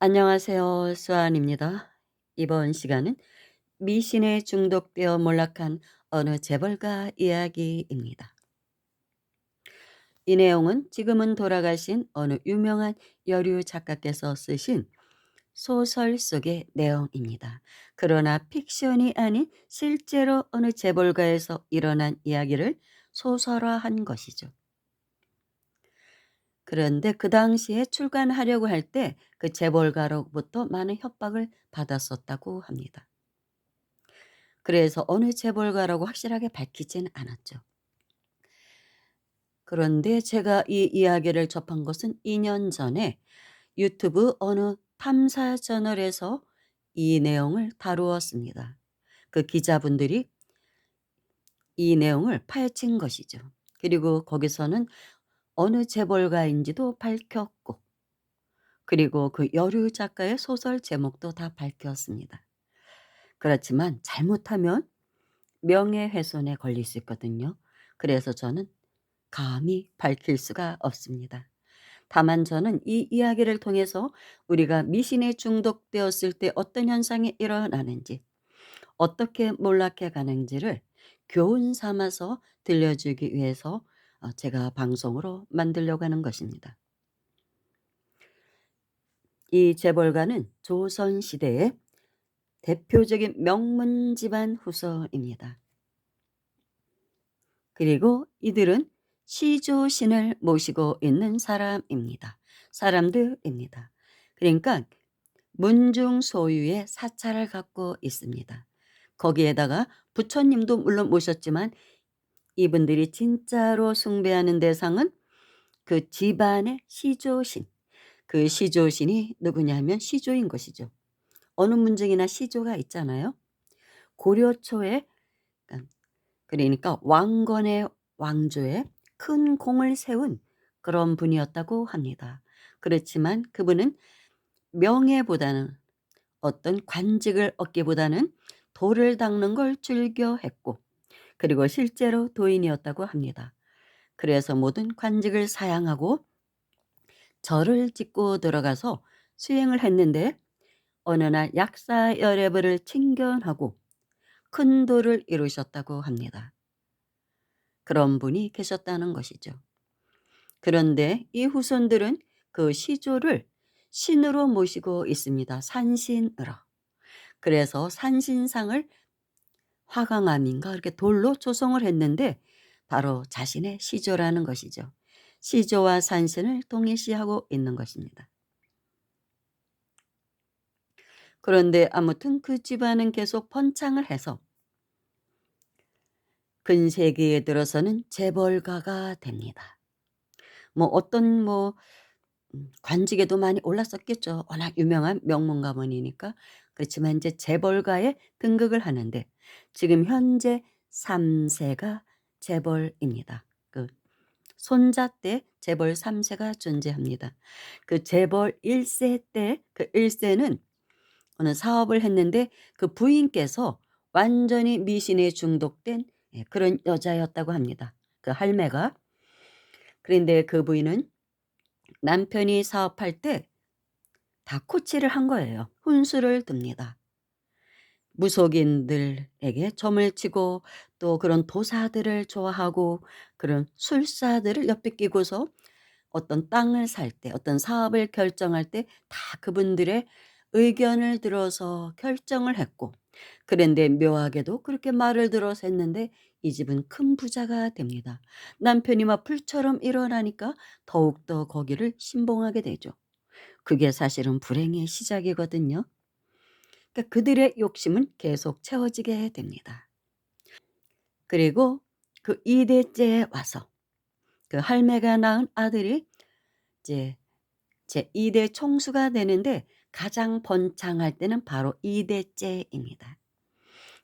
안녕하세요. 수아입니다. 이번 시간은 미신에 중독되어 몰락한 어느 재벌가 이야기입니다. 이 내용은 지금은 돌아가신 어느 유명한 여류 작가께서 쓰신 소설 속의 내용입니다. 그러나 픽션이 아닌 실제로 어느 재벌가에서 일어난 이야기를 소설화한 것이죠. 그런데 그 당시에 출간하려고 할 때 그 재벌가로부터 많은 협박을 받았었다고 합니다. 그래서 어느 재벌가라고 확실하게 밝히진 않았죠. 그런데 제가 이 이야기를 접한 것은 2년 전에 유튜브 어느 탐사 채널에서 이 내용을 다루었습니다. 그 기자분들이 이 내용을 파헤친 것이죠. 그리고 거기서는 어느 재벌가인지도 밝혔고, 그리고 그 여류 작가의 소설 제목도 다 밝혔습니다. 그렇지만 잘못하면 명예훼손에 걸릴 수 있거든요. 그래서 저는 감히 밝힐 수가 없습니다. 다만 저는 이 이야기를 통해서 우리가 미신에 중독되었을 때 어떤 현상이 일어나는지, 어떻게 몰락해 가는지를 교훈 삼아서 들려주기 위해서 제가 방송으로 만들려고 하는 것입니다. 이 재벌가는 조선시대의 대표적인 명문 집안 후손입니다. 그리고 이들은 시조신을 모시고 있는 사람들입니다. 그러니까 문중 소유의 사찰을 갖고 있습니다. 거기에다가 부처님도 물론 모셨지만 이분들이 진짜로 숭배하는 대상은 그 집안의 시조신. 그 시조신이 누구냐면 시조인 것이죠. 어느 문중이나 시조가 있잖아요. 고려 초에, 그러니까 왕건의 왕조에 큰 공을 세운 그런 분이었다고 합니다. 그렇지만 그분은 명예보다는, 어떤 관직을 얻기보다는 돌을 닦는 걸 즐겨했고, 그리고 실제로 도인이었다고 합니다. 그래서 모든 관직을 사양하고 절을 짓고 들어가서 수행을 했는데 어느 날 약사열애벌을 친견하고 큰 도를 이루셨다고 합니다. 그런 분이 계셨다는 것이죠. 그런데 이 후손들은 그 시조를 신으로 모시고 있습니다. 산신으로. 그래서 산신상을 화강암인가 이렇게 돌로 조성을 했는데 바로 자신의 시조라는 것이죠. 시조와 산신을 동일시하고 있는 것입니다. 그런데 아무튼 그 집안은 계속 번창을 해서 근세기에 들어서는 재벌가가 됩니다. 뭐 어떤 관직에도 많이 올랐었겠죠. 워낙 유명한 명문 가문이니까. 그렇지만 이제 재벌가에 등극을 하는데 지금 현재 3 세가 재벌입니다. 그 손자 때 재벌 3 세가 존재합니다. 그 재벌 1세 때 그 1 세는 어느 사업을 했는데 그 부인께서 완전히 미신에 중독된 그런 여자였다고 합니다. 그 할매가. 그런데 그 부인은 남편이 사업할 때 다 코치를 한 거예요. 훈수를 둡니다. 무속인들에게 점을 치고 또 그런 도사들을 좋아하고 그런 술사들을 옆에 끼고서 어떤 땅을 살 때 어떤 사업을 결정할 때 다 그분들의 의견을 들어서 결정을 했고, 그런데 묘하게도 그렇게 말을 들어서 했는데 이 집은 큰 부자가 됩니다. 남편이 막 불처럼 일어나니까 더욱더 거기를 신봉하게 되죠. 그게 사실은 불행의 시작이거든요. 그러니까 그들의 욕심은 계속 채워지게 됩니다. 그리고 그 2 대째에 와서 그 할매가 낳은 아들이 이제 제 2대 총수가 되는데 가장 번창할 때는 바로 2 대째입니다.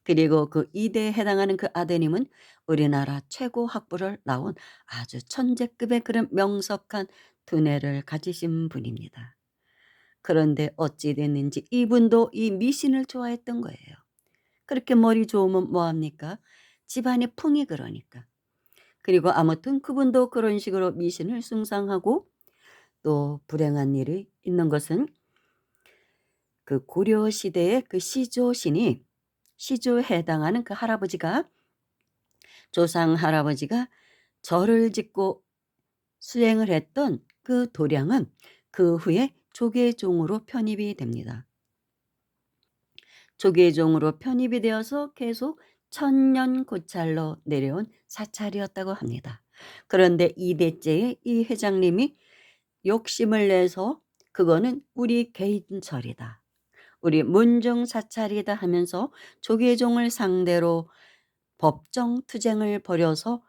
그리고 그 2 대에 해당하는 그 아드님은 우리나라 최고 학부를 나온 아주 천재급의 그런 명석한 두뇌를 가지신 분입니다. 그런데 어찌 됐는지 이분도 이 미신을 좋아했던 거예요. 그렇게 머리 좋으면 뭐 합니까? 집안의 풍이 그러니까. 그리고 아무튼 그분도 그런 식으로 미신을 숭상하고 또 불행한 일이 있는 것은 그 고려 시대의 그 시조신이, 시조에 해당하는 그 할아버지가, 조상 할아버지가 절을 짓고 수행을 했던 그 도량은 그 후에 조계종으로 편입이 됩니다. 조계종으로 편입이 되어서 계속 천년 고찰로 내려온 사찰이었다고 합니다. 그런데 이대째의 이 회장님이 욕심을 내서 그거는 우리 개인 절이다, 우리 문중 사찰이다 하면서 조계종을 상대로 법정 투쟁을 벌여서,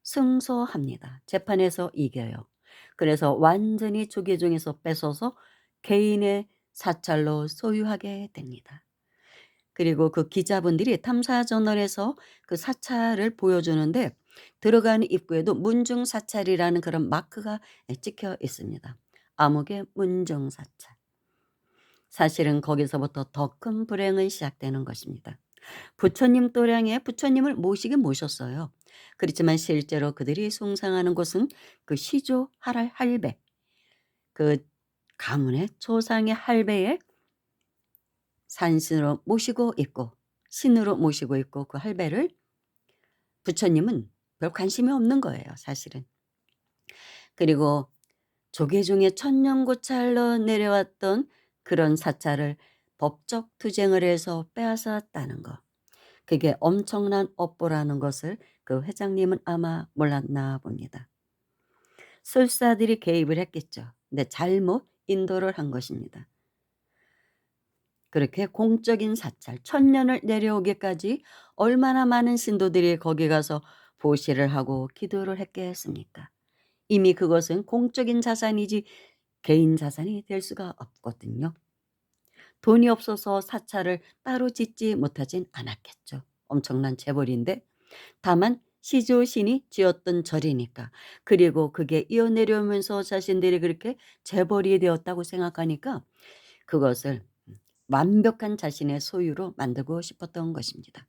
승소합니다. 재판에서 이겨요. 그래서 완전히 조계종에서 뺏어서 개인의 사찰로 소유하게 됩니다. 그리고 그 기자분들이 탐사저널에서 그 사찰을 보여주는데, 들어가는 입구에도 문중사찰이라는 그런 마크가 찍혀 있습니다. 암흑의 문중사찰. 사실은 거기서부터 더 큰 불행은 시작되는 것입니다. 부처님 도량에 부처님을 모시긴 모셨어요. 그렇지만 실제로 그들이 숭상하는 곳은 그 시조 할배, 그 가문의 조상의 할배의 산신으로 모시고 있고, 신으로 모시고 있고, 그 할배를 부처님은 별 관심이 없는 거예요, 사실은. 그리고 조계종의 천년고찰로 내려왔던 그런 사찰을 법적 투쟁을 해서 빼앗았다는 것. 그게 엄청난 업보라는 것을 그 회장님은 아마 몰랐나 봅니다. 술사들이 개입을 했겠죠. 근데 잘못 인도를 한 것입니다. 그렇게 공적인 사찰, 천년을 내려오기까지 얼마나 많은 신도들이 거기 가서 보시를 하고 기도를 했겠습니까? 이미 그것은 공적인 자산이지 개인 자산이 될 수가 없거든요. 돈이 없어서 사찰을 따로 짓지 못하진 않았겠죠. 엄청난 재벌인데. 다만 시조신이 지었던 절이니까, 그리고 그게 이어내려오면서 자신들이 그렇게 재벌이 되었다고 생각하니까 그것을 완벽한 자신의 소유로 만들고 싶었던 것입니다.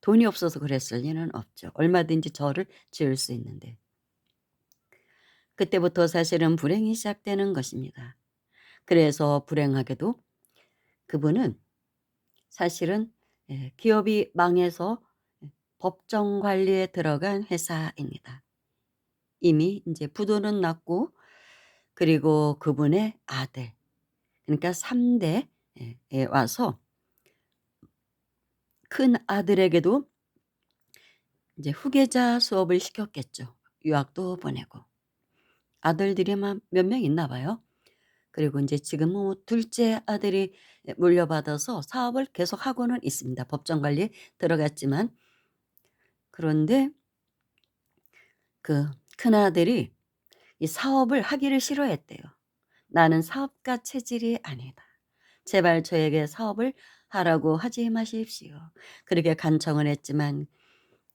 돈이 없어서 그랬을 리는 없죠. 얼마든지 절을 지을 수 있는데. 그때부터 사실은 불행이 시작되는 것입니다. 그래서 불행하게도 그분은 사실은, 기업이 망해서 법정 관리에 들어간 회사입니다. 이미 이제 부도는 났고, 그리고 그분의 아들, 그러니까 3대에 와서 큰 아들에게도 이제 후계자 수업을 시켰겠죠. 유학도 보내고. 아들들이 몇 명 있나 봐요. 그리고 이제 지금 뭐 둘째 아들이 물려받아서 사업을 계속하고는 있습니다. 법정 관리에 들어갔지만. 그런데 그 큰아들이 이 사업을 하기를 싫어했대요. 나는 사업가 체질이 아니다. 제발 저에게 사업을 하라고 하지 마십시오. 그렇게 간청을 했지만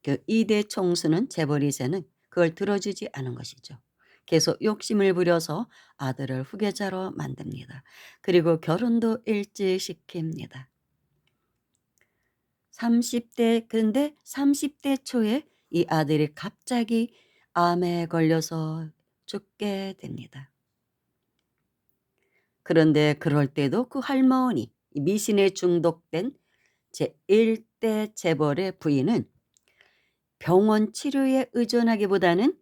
그 2대 총수는 재벌 2세는 그걸 들어주지 않은 것이죠. 계속 욕심을 부려서 아들을 후계자로 만듭니다. 그리고 결혼도 일찍 시킵니다. 30대, 근데 30대 초에 이 아들이 갑자기 암에 걸려서 죽게 됩니다. 그런데 그럴 때도 그 할머니, 이 미신에 중독된 제1대 재벌의 부인은 병원 치료에 의존하기보다는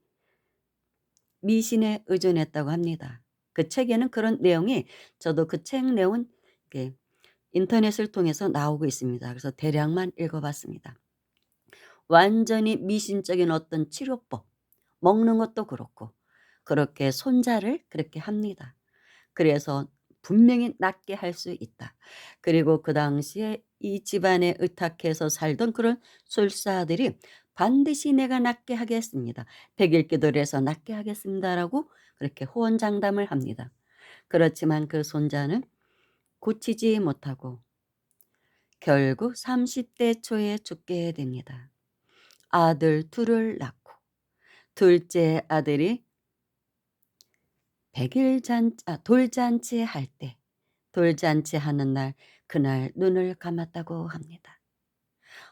미신에 의존했다고 합니다. 그 책에는 그런 내용이, 저도 그 책 내용은 이렇게 인터넷을 통해서 나오고 있습니다. 그래서 대략만 읽어봤습니다. 완전히 미신적인 어떤 치료법, 먹는 것도 그렇고 그렇게 손자를 그렇게 합니다. 그래서 분명히 낫게 할 수 있다. 그리고 그 당시에 이 집안에 의탁해서 살던 그런 술사들이 반드시 내가 낫게 하겠습니다, 백일 기도를 해서 낫게 하겠습니다라고 그렇게 호언장담을 합니다. 그렇지만 그 손자는 고치지 못하고 결국 30대 초에 죽게 됩니다. 아들 둘을 낳고 둘째 아들이 돌잔치 할 때, 돌잔치 하는 날, 그날 눈을 감았다고 합니다.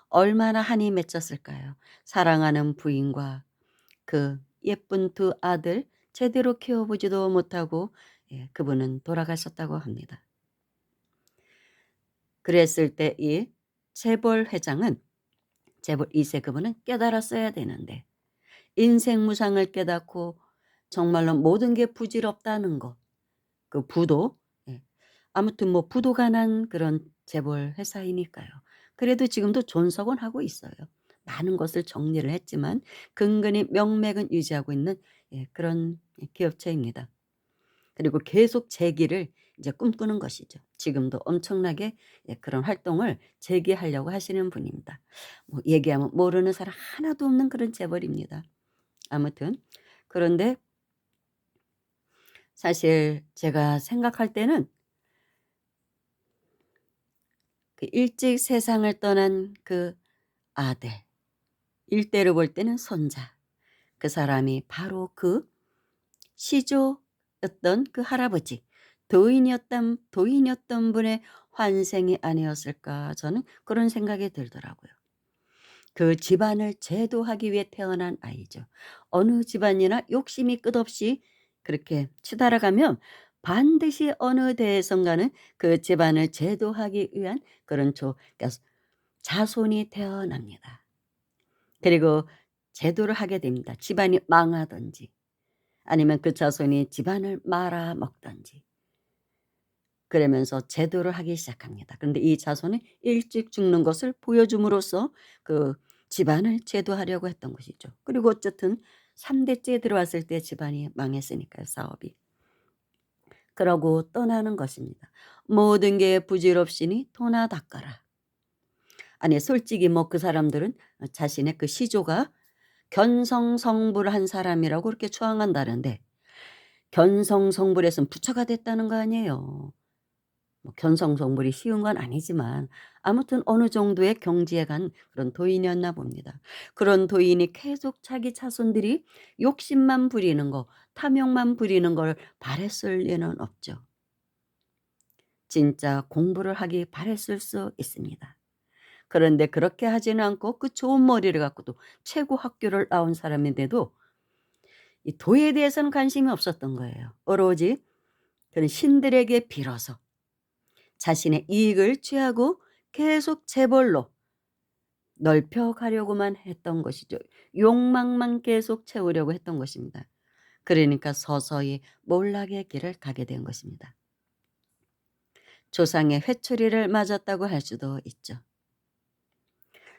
얼마나 한이 맺혔을까요? 사랑하는 부인과 그 예쁜 두 아들 제대로 키워보지도 못하고, 그분은 돌아가셨다고 합니다. 그랬을 때 이 재벌 회장은 재벌 2세 그분은 깨달았어야 되는데 인생 무상을 깨닫고 정말로 모든 게 부질없다는 거. 그 부도 예. 아무튼 뭐 부도가 난 그런 재벌 회사이니까요. 그래도 지금도 존속은 하고 있어요. 많은 것을 정리를 했지만 근근히 명맥은 유지하고 있는 예 그런 예 기업체입니다. 그리고 계속 재기를 이제 꿈꾸는 것이죠. 지금도 엄청나게 예 그런 활동을 재개하려고 하시는 분입니다. 뭐 얘기하면 모르는 사람 하나도 없는 그런 재벌입니다. 아무튼 그런데 사실 제가 생각할 때는 그 일찍 세상을 떠난 그 아들, 일대로 볼 때는 손자. 그 사람이 바로 그 시조였던 그 할아버지, 도인이었던 분의 환생이 아니었을까 저는 그런 생각이 들더라고요. 그 집안을 제도하기 위해 태어난 아이죠. 어느 집안이나 욕심이 끝없이 그렇게 치달아가면 반드시 어느 대에선가는 그 집안을 제도하기 위한 그런 그러니까 자손이 태어납니다. 그리고 제도를 하게 됩니다. 집안이 망하든지 아니면 그 자손이 집안을 말아먹든지 그러면서 제도를 하기 시작합니다. 그런데 이 자손은 일찍 죽는 것을 보여줌으로써 그 집안을 제도하려고 했던 것이죠. 그리고 어쨌든 3 대째 들어왔을 때 집안이 망했으니까요, 사업이. 그러고 떠나는 것입니다. "모든 게 부질없으니 도나 닦아라." 아니 솔직히 뭐 그 사람들은 자신의 그 시조가 견성성불을 한 사람이라고 그렇게 추앙한다는데 견성성불에선 부처가 됐다는 거 아니에요. 뭐 견성성불이 쉬운 건 아니지만 아무튼 어느 정도의 경지에 간 그런 도인이었나 봅니다. 그런 도인이 계속 자기 자손들이 욕심만 부리는 거, 탐욕만 부리는 걸 바랬을 리는 없죠. 진짜 공부를 하기 바랬을 수 있습니다. 그런데 그렇게 하지는 않고 그 좋은 머리를 갖고도 최고 학교를 나온 사람인데도 이 도에 대해서는 관심이 없었던 거예요. 오로지 그런 신들에게 빌어서 자신의 이익을 취하고 계속 재벌로 넓혀 가려고만 했던 것이죠. 욕망만 계속 채우려고 했던 것입니다. 그러니까 서서히 몰락의 길을 가게 된 것입니다. 조상의 회초리를 맞았다고 할 수도 있죠.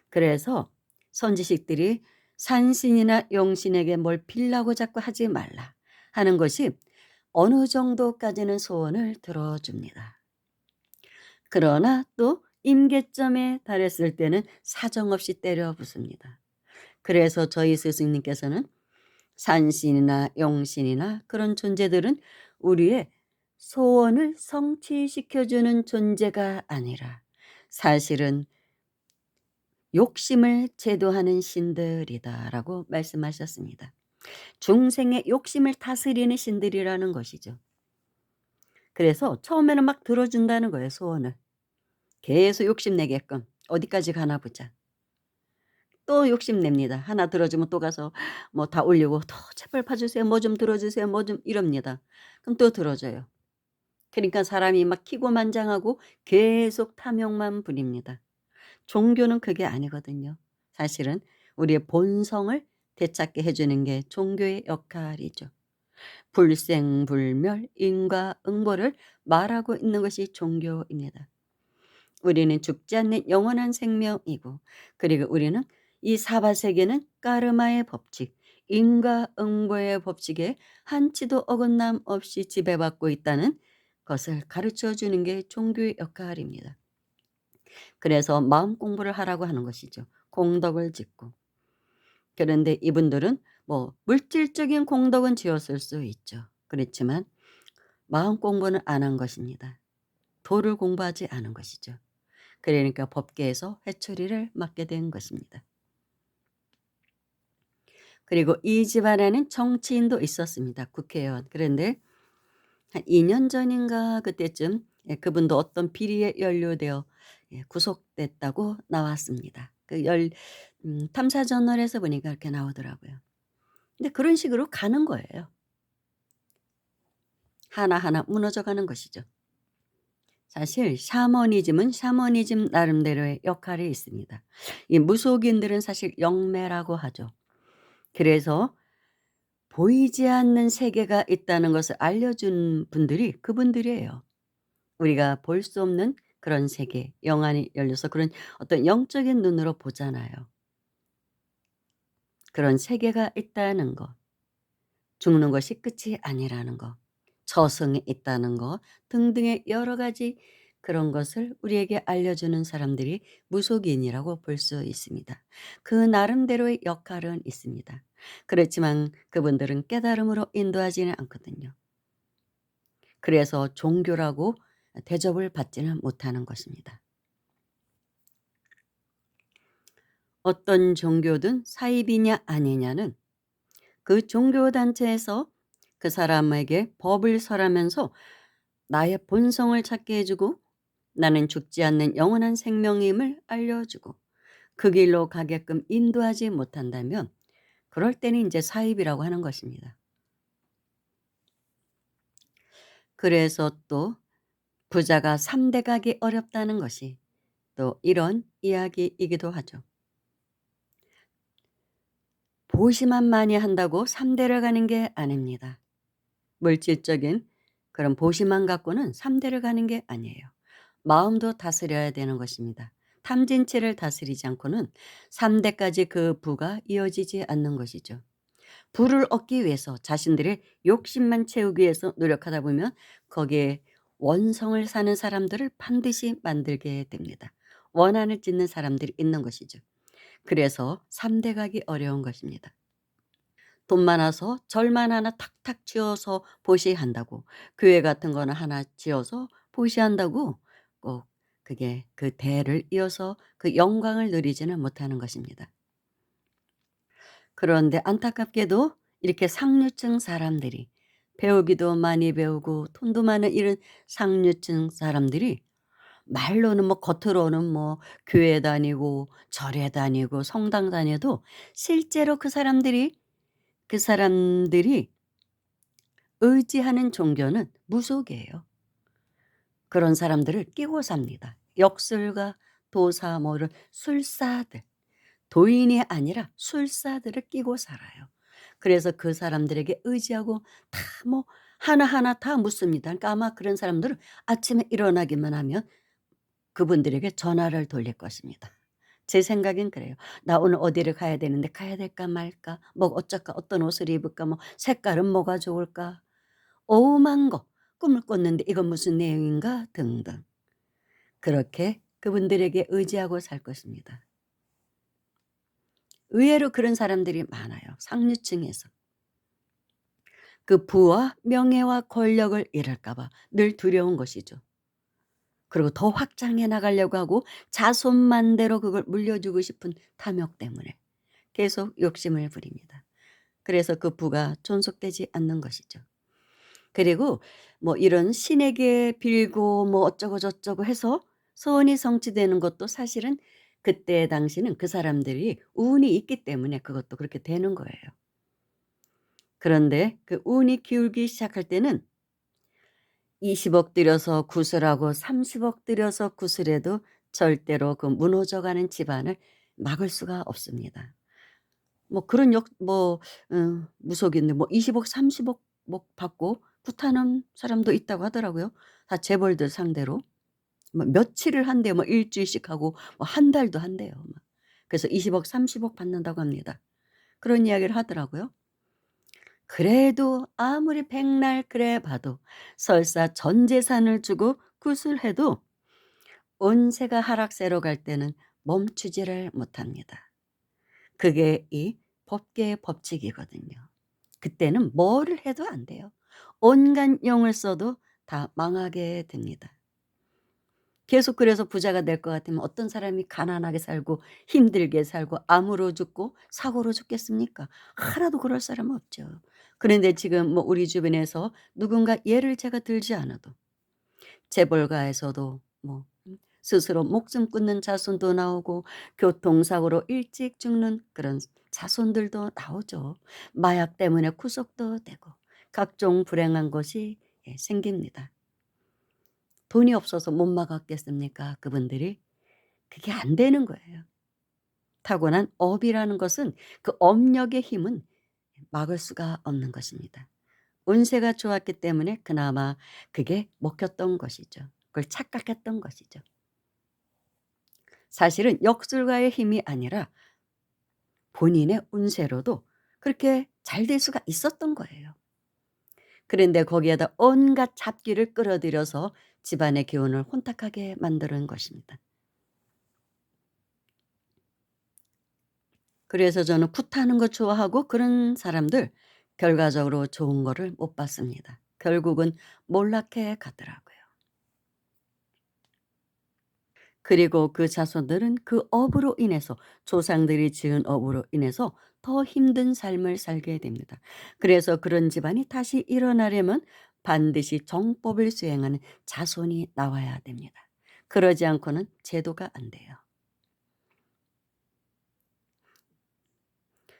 그래서 선지식들이 산신이나 용신에게 뭘 빌라고 자꾸 하지 말라 하는 것이 어느 정도까지는 소원을 들어줍니다. 그러나 또 임계점에 달했을 때는 사정없이 때려 부숩니다. 그래서 저희 스승님께서는 산신이나 용신이나 그런 존재들은 우리의 소원을 성취시켜주는 존재가 아니라 사실은 욕심을 제도하는 신들이다라고 말씀하셨습니다. 중생의 욕심을 다스리는 신들이라는 것이죠. 그래서 처음에는 막 들어준다는 거예요, 소원을. 계속 욕심내게끔 어디까지 가나 보자. 또 욕심냅니다. 하나 들어주면 또 가서 뭐 다 올리고 "더 제발 봐 주세요. 뭐 좀 들어 주세요." 뭐 좀 이럽니다. 그럼 또 들어줘요. 그러니까 사람이 막 기고만장하고 계속 탐욕만 부립니다. 종교는 그게 아니거든요. 사실은 우리의 본성을 되찾게 해 주는 게 종교의 역할이죠. 불생불멸 인과응보를 말하고 있는 것이 종교입니다. 우리는 죽지 않는 영원한 생명이고 그리고 우리는 이 사바세계는 까르마의 법칙, 인과응보의 법칙에 한치도 어긋남 없이 지배받고 있다는 것을 가르쳐 주는 게 종교의 역할입니다. 그래서 마음 공부를 하라고 하는 것이죠. 공덕을 짓고. 그런데 이분들은 뭐 물질적인 공덕은 지었을 수 있죠. 그렇지만 마음 공부는 안 한 것입니다. 도를 공부하지 않은 것이죠. 그러니까 법계에서 회초리를 맞게 된 것입니다. 그리고 이 집안에는 정치인도 있었습니다. 국회의원. 그런데 한 2년 전인가 그때쯤 예 그분도 어떤 비리에 연루되어 예 구속됐다고 나왔습니다. 탐사 저널에서 보니까 그렇게 나오더라고요. 근데 그런 식으로 가는 거예요. 하나하나 무너져 가는 것이죠. 사실 샤머니즘은 샤머니즘 나름대로의 역할이 있습니다. 이 무속인들은 사실 영매라고 하죠. 그래서 보이지 않는 세계가 있다는 것을 알려준 분들이 그분들이에요. 우리가 볼 수 없는 그런 세계, 영안이 열려서 그런 어떤 영적인 눈으로 보잖아요. 그런 세계가 있다는 것, 죽는 것이 끝이 아니라는 것, 저승에 있다는 것 등등의 여러 가지 그런 것을 우리에게 알려주는 사람들이 무속인이라고 볼 수 있습니다. 그 나름대로의 역할은 있습니다. 그렇지만 그분들은 깨달음으로 인도하지는 않거든요. 그래서 종교라고 대접을 받지는 못하는 것입니다. 어떤 종교든 사입이냐 아니냐는 그 종교 단체에서 그 사람에게 법을 설하면서 나의 본성을 찾게 해주고 나는 죽지 않는 영원한 생명임을 알려주고 그 길로 가게끔 인도하지 못한다면 그럴 때는 이제 사입이라고 하는 것입니다. 그래서 또 부자가 3대 가기 어렵다는 것이 또 이런 이야기이기도 하죠. 보시만 많이 한다고 3대를 가는 게 아닙니다. 물질적인 그런 보시만 갖고는 3대를 가는 게 아니에요. 마음도 다스려야 되는 것입니다. 탐진치를 다스리지 않고는 3대까지 그 부가 이어지지 않는 것이죠. 부를 얻기 위해서 자신들의 욕심만 채우기 위해서 노력하다 보면 거기에 원성을 사는 사람들을 반드시 만들게 됩니다. 원한을 짓는 사람들이 있는 것이죠. 그래서 3대 가기 어려운 것입니다. 돈 많아서 절만 하나 탁탁 지어서 보시한다고 교회 같은 거는 하나 지어서 보시한다고 꼭 그게 그 대를 이어서 그 영광을 누리지는 못하는 것입니다. 그런데 안타깝게도 이렇게 상류층 사람들이 배우기도 많이 배우고 돈도 많은 이런 상류층 사람들이 말로는 뭐 겉으로는 뭐 교회 다니고 절에 다니고 성당 다녀도 실제로 그 사람들이 의지하는 종교는 무속이에요. 그런 사람들을 끼고 삽니다. 역술가, 도사, 뭐를 술사들, 도인이 아니라 술사들을 끼고 살아요. 그래서 그 사람들에게 의지하고 다 뭐 하나하나 다 묻습니다. 그러니까 아마 그런 사람들은 아침에 일어나기만 하면 그분들에게 전화를 돌릴 것입니다. 제 생각엔 그래요. '나 오늘 어디를 가야 되는데 가야 될까 말까? 뭐 어쩔까? 어떤 옷을 입을까? 뭐 색깔은 뭐가 좋을까?' 오만 거 꿈을 꿨는데 이건 무슨 내용인가 등등. 그렇게 그분들에게 의지하고 살 것입니다. 의외로 그런 사람들이 많아요, 상류층에서. 그 부와 명예와 권력을 잃을까 봐 늘 두려운 것이죠. 그리고 더 확장해 나가려고 하고 자손만대로 그걸 물려주고 싶은 탐욕 때문에 계속 욕심을 부립니다. 그래서 그 부가 존속되지 않는 것이죠. 그리고 뭐 이런 신에게 빌고 뭐 어쩌고 저쩌고 해서 소원이 성취되는 것도 사실은 그때 당시는 그 사람들이 운이 있기 때문에 그것도 그렇게 되는 거예요. 그런데 그 운이 기울기 시작할 때는 20억 들여서 구슬하고 30억 들여서 구슬해도 절대로 그 무너져가는 집안을 막을 수가 없습니다. 뭐 그런 무속인들 뭐 20억 30억 뭐 받고 굿하는 사람도 있다고 하더라고요. 다 재벌들 상대로. 뭐 며칠을 한대요. 뭐 일 주일씩 하고 뭐 한 달도 한대요 막. 그래서 20억 30억 받는다고 합니다. 그런 이야기를 하더라고요. 그래도 아무리 백날 그래 봐도 설사 전 재산을 주고 구슬해도 운세가 하락세로 갈 때는 멈추지를 못합니다. 그게 이 법계의 법칙이거든요. 그때는 뭐를 해도 안 돼요. 온갖 용을 써도 다 망하게 됩니다. 계속 그래서 부자가 될 것 같으면 어떤 사람이 가난하게 살고 힘들게 살고 암으로 죽고 사고로 죽겠습니까? 하나도 그럴 사람은 없죠. 그런데 지금 뭐 우리 주변에서 누군가 예를 제가 들지 않아도 재벌가에서도 뭐 스스로 목숨 끊는 자손도 나오고 교통사고로 일찍 죽는 그런 자손들도 나오죠. 마약 때문에 구속도 되고 각종 불행한 것이 생깁니다. 돈이 없어서 못 막았겠습니까 그분들이? 그게 안 되는 거예요. 타고난 업이라는 것은 그 업력의 힘은 막을 수가 없는 것입니다. 운세가 좋았기 때문에 그나마 그게 먹혔던 것이죠. 그걸 착각했던 것이죠. 사실은 역술가의 힘이 아니라 본인의 운세로도 그렇게 잘 될 수가 있었던 거예요. 그런데 거기에다 온갖 잡기를 끌어들여서 집안의 기운을 혼탁하게 만드는 것입니다. 그래서 저는 굿하는 거 좋아하고 그런 사람들 결과적으로 좋은 거를 못 봤습니다. 결국은 몰락해 가더라고요. 그리고 그 자손들은 그 업으로 인해서 조상들이 지은 업으로 인해서 더 힘든 삶을 살게 됩니다. 그래서 그런 집안이 다시 일어나려면 반드시 정법을 수행하는 자손이 나와야 됩니다. 그러지 않고는 제도가 안 돼요.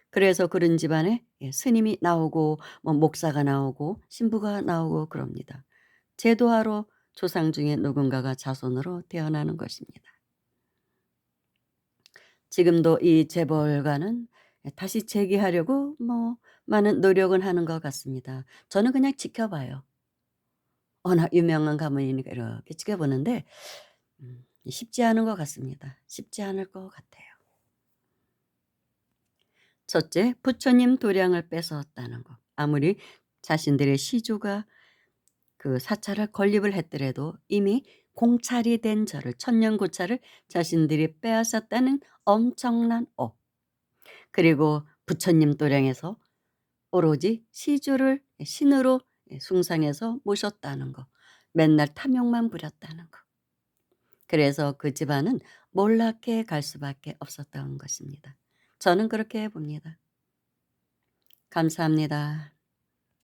그래서 그런 집안에 스님이 나오고 뭐 목사가 나오고 신부가 나오고 그럽니다. 제도하러 조상 중에 누군가가 자손으로 태어나는 것입니다. 지금도 이 재벌가는 다시 재기하려고 뭐 많은 노력은 하는 것 같습니다. 저는 그냥 지켜봐요. 워낙 유명한 가문이니까 이렇게 지켜보는데 쉽지 않은 것 같습니다. 쉽지 않을 것 같아요. 첫째, 부처님 도량을 뺏어왔다는 것. 아무리 자신들의 시조가 그 사찰을 건립을 했더라도 이미 공찰이 된 저를 천년고찰을 자신들이 빼앗았다는 엄청난 업. 그리고 부처님 도량에서 오로지 시주를 신으로 숭상해서 모셨다는 거. 맨날 탐욕만 부렸다는 거. 그래서 그 집안은 몰락해 갈 수밖에 없었던 것입니다. 저는 그렇게 봅니다. 감사합니다.